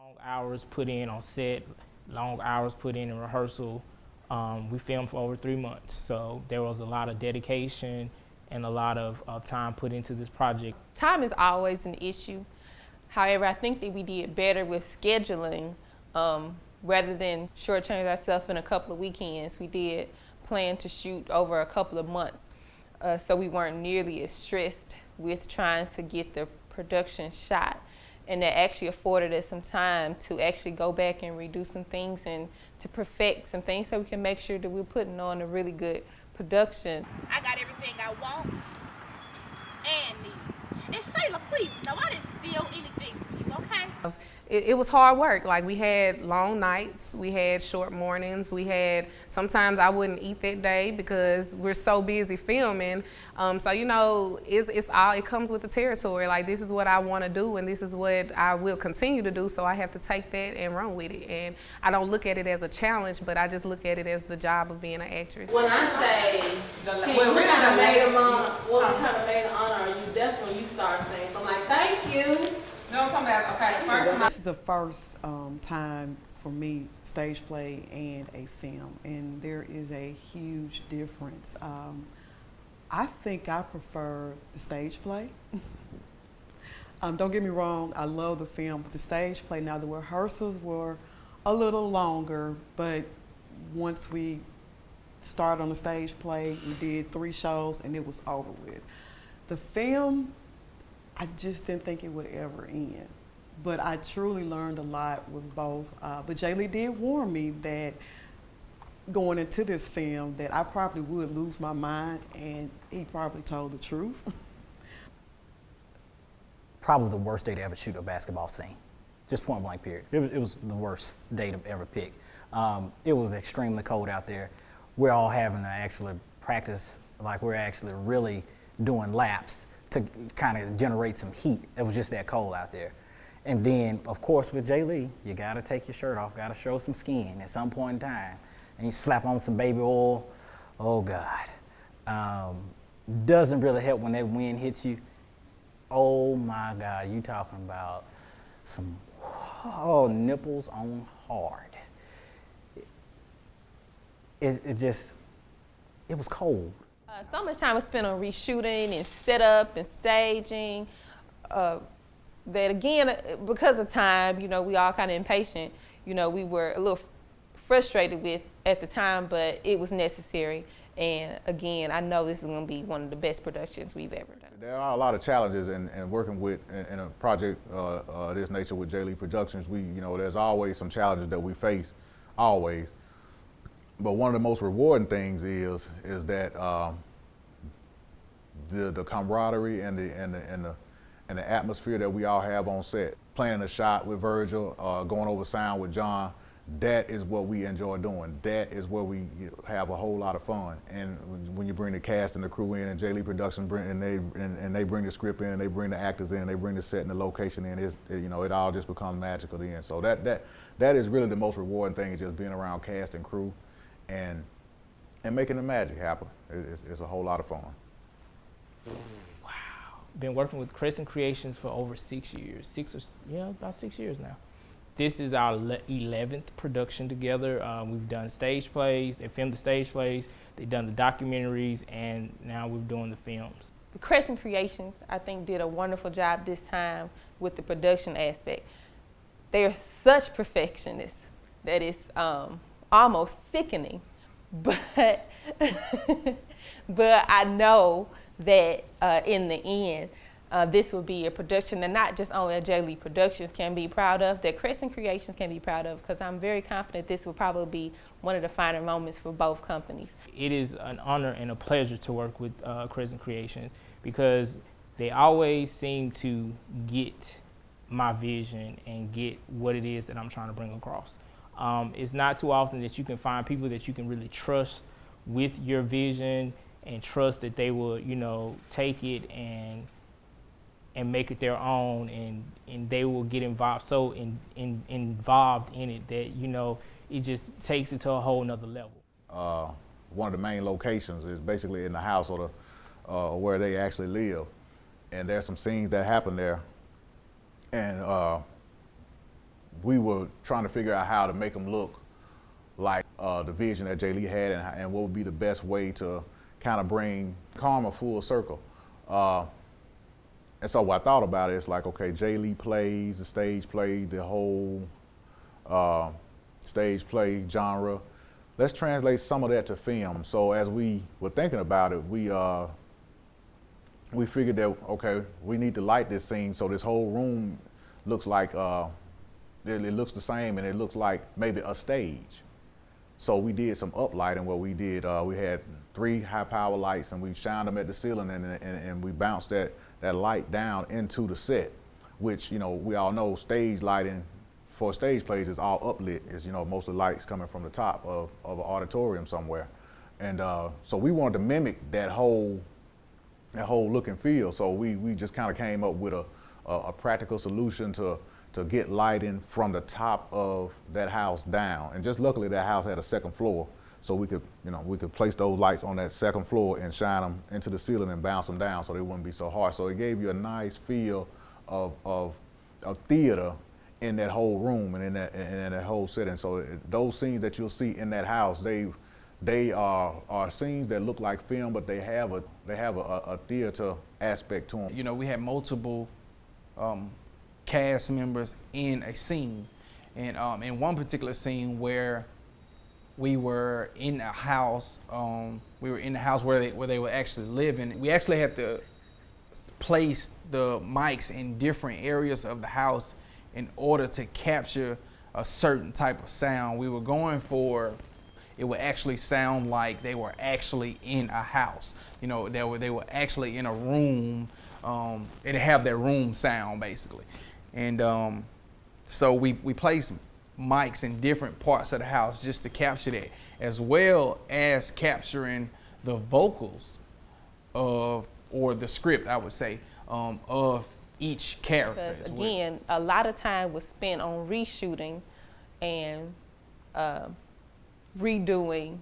Long hours put in on set, long hours put in rehearsal. We filmed for over 3 months, so there was a lot of dedication and a lot of time put into this project. Time is always an issue. However, I think that we did better with scheduling. Rather than shortchange ourselves in a couple of weekends, we did plan to shoot over a couple of months. So we weren't nearly as stressed with trying to get the production shot. And that actually afforded us some time to actually go back and redo some things and to perfect some things so we can make sure that we're putting on a really good production. I got everything I want and need. And Shayla, please, no, I didn't steal anything from you, okay? It was hard work. Like, we had long nights, we had short mornings, sometimes I wouldn't eat that day because we're so busy filming. So, you know, it comes with the territory. Like, this is what I want to do and this is what I will continue to do, so I have to take that and run with it. And I don't look at it as a challenge, but I just look at it as the job of being an actress. When I say, when we kind of made an honor, that's when you start saying, so I'm like, thank you. No, I'm talking about, okay, This is the first time for me, stage play and a film, and there is a huge difference. I think I prefer the stage play. Don't get me wrong, I love the film, but the stage play, now the rehearsals were a little longer, but once we started on the stage play, we did 3 shows and it was over with. The film, I just didn't think it would ever end. But I truly learned a lot with both. But Jay Lee did warn me that going into this film that I probably would lose my mind, and he probably told the truth. Probably the worst day to ever shoot a basketball scene. Just point blank period. It was the worst day to ever pick. It was extremely cold out there. We're all having to actually practice, like we're actually really doing laps to kind of generate some heat. It was just that cold out there. And then, of course, with Jay Lee, you gotta take your shirt off, gotta show some skin at some point in time. And you slap on some baby oil, oh God. Doesn't really help when that wind hits you. Oh my God, you talking about some, nipples on hard. It was cold. So much time was spent on reshooting and setup and staging that, again, because of time, you know, we all kind of impatient. You know, we were a little frustrated with at the time, but it was necessary. And again, I know this is going to be one of the best productions we've ever done. There are a lot of challenges in working with in a project this nature with Jay Lee Productions. There's always some challenges that we face, always. But one of the most rewarding things is that the camaraderie and the atmosphere that we all have on set. Planning a shot with Virgil, going over sound with John, that is what we enjoy doing. That is where we have a whole lot of fun. And when you bring the cast and the crew in, and Jay Lee Productions they bring the script in, and they bring the actors in, they bring the set and the location in, it all just becomes magical then. So that is really the most rewarding thing, is just being around cast and crew and making the magic happen. It's a whole lot of fun. Wow. Been working with Crescent Creations for over 6 years. About 6 years now. This is our 11th production together. We've done stage plays, they filmed the stage plays, they've done the documentaries, and now we're doing the films. The Crescent Creations, I think, did a wonderful job this time with the production aspect. They are such perfectionists that it's almost sickening, but but I know that in the end, this will be a production that not just only Jay Lee Productions can be proud of, that Crescent Creations can be proud of, because I'm very confident this will probably be one of the finer moments for both companies. It is an honor and a pleasure to work with Crescent Creations, because they always seem to get my vision and get what it is that I'm trying to bring across. It's not too often that you can find people that you can really trust with your vision and trust that they will, take it and make it their own, and they will get involved involved in it that, it just takes it to a whole nother level. One of the main locations is basically in the house or where they actually live. And there's some scenes that happen there. And we were trying to figure out how to make them look like the vision that Jay Lee had, and what would be the best way to kind of bring Karma full circle. And so what I thought about it is like, okay, Jay Lee plays, the stage play, the whole stage play genre. Let's translate some of that to film. So as we were thinking about it, we figured that, okay, we need to light this scene so this whole room looks like, it looks the same, and it looks like maybe a stage. So we did some uplighting where we had 3 high power lights, and we shined them at the ceiling, and we bounced that light down into the set, which, you know, we all know stage lighting for stage plays is all uplit. Is, you know, most of the lights coming from the top of an auditorium somewhere. And so we wanted to mimic that whole look and feel. So we just kind of came up with a practical solution to get lighting from the top of that house down. And just luckily that house had a 2nd floor, so we could place those lights on that 2nd floor and shine them into the ceiling and bounce them down so they wouldn't be so harsh. So it gave you a nice feel of theater in that whole room and in that whole setting. So those scenes that you'll see in that house, they are scenes that look like film, but they have a theater aspect to them. You know, we had multiple cast members in a scene, and in one particular scene where we were in a house, where they were actually living. We actually had to place the mics in different areas of the house in order to capture a certain type of sound. We were going for, it would actually sound like they were actually in a house. You know, they were actually in a room. It'd have that room sound basically. And so we placed mics in different parts of the house just to capture that, as well as capturing the vocals or the script, I would say, of each character. Because again, a lot of time was spent on reshooting and redoing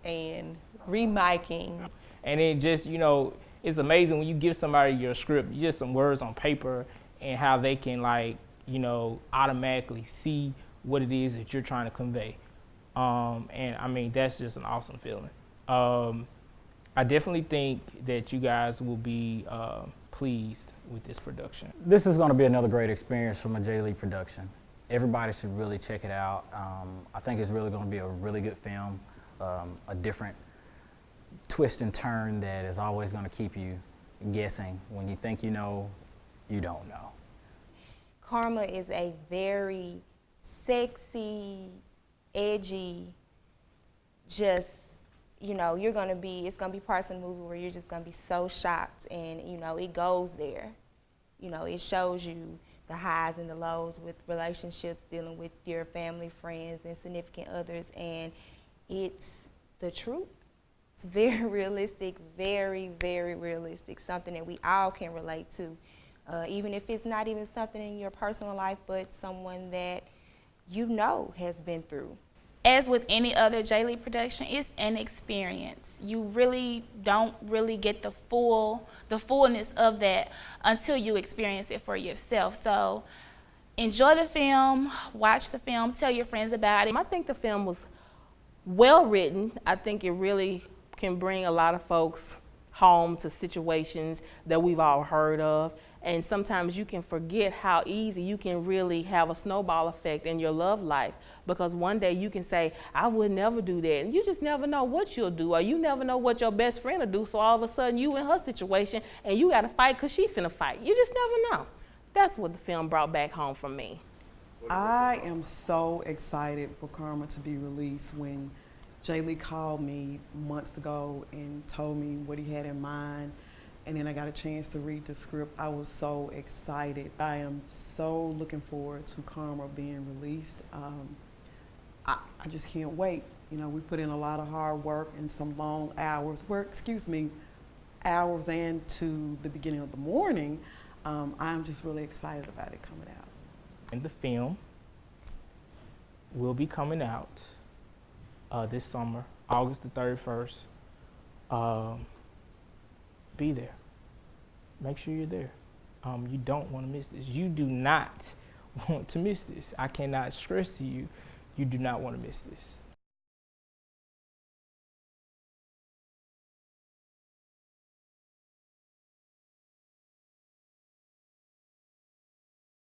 and remiking. And it just, you know, it's amazing when you give somebody your script, just some words on paper, and how they can, like, you know, automatically see what it is that you're trying to convey. And I mean, that's just an awesome feeling. I definitely think that you guys will be pleased with this production. This is going to be another great experience from a Jay Lee production. Everybody should really check it out. I think it's really going to be a really good film, a different twist and turn that is always going to keep you guessing. When you think you know, you don't know. Karma is a very sexy, edgy, just, you know, it's gonna be parts of the movie where you're just gonna be so shocked, and, you know, it goes there. You know, it shows you the highs and the lows with relationships, dealing with your family, friends, and significant others, and it's the truth. It's very realistic, very, very realistic, something that we all can relate to. Even if it's not even something in your personal life, but someone that you know has been through. As with any other Jay Lee production, it's an experience. You really don't really get the fullness of that until you experience it for yourself. So enjoy the film, watch the film, tell your friends about it. I think the film was well written. I think it really can bring a lot of folks home to situations that we've all heard of. And sometimes you can forget how easy you can really have a snowball effect in your love life, because one day you can say, I would never do that. And you just never know what you'll do, or you never know what your best friend will do. So all of a sudden you in her situation and you got to fight because she finna fight. You just never know. That's what the film brought back home for me. I am so excited for Karma to be released. When Jay Lee called me months ago and told me what he had in mind, and then I got a chance to read the script, I was so excited. I am so looking forward to Karma being released. I just can't wait. You know, we put in a lot of hard work and some long hours, hours and to the beginning of the morning. I'm just really excited about it coming out. And the film will be coming out this summer, August the 31st. Be there. Make sure you're there. You don't want to miss this. You do not want to miss this. I cannot stress to you, you do not want to miss this.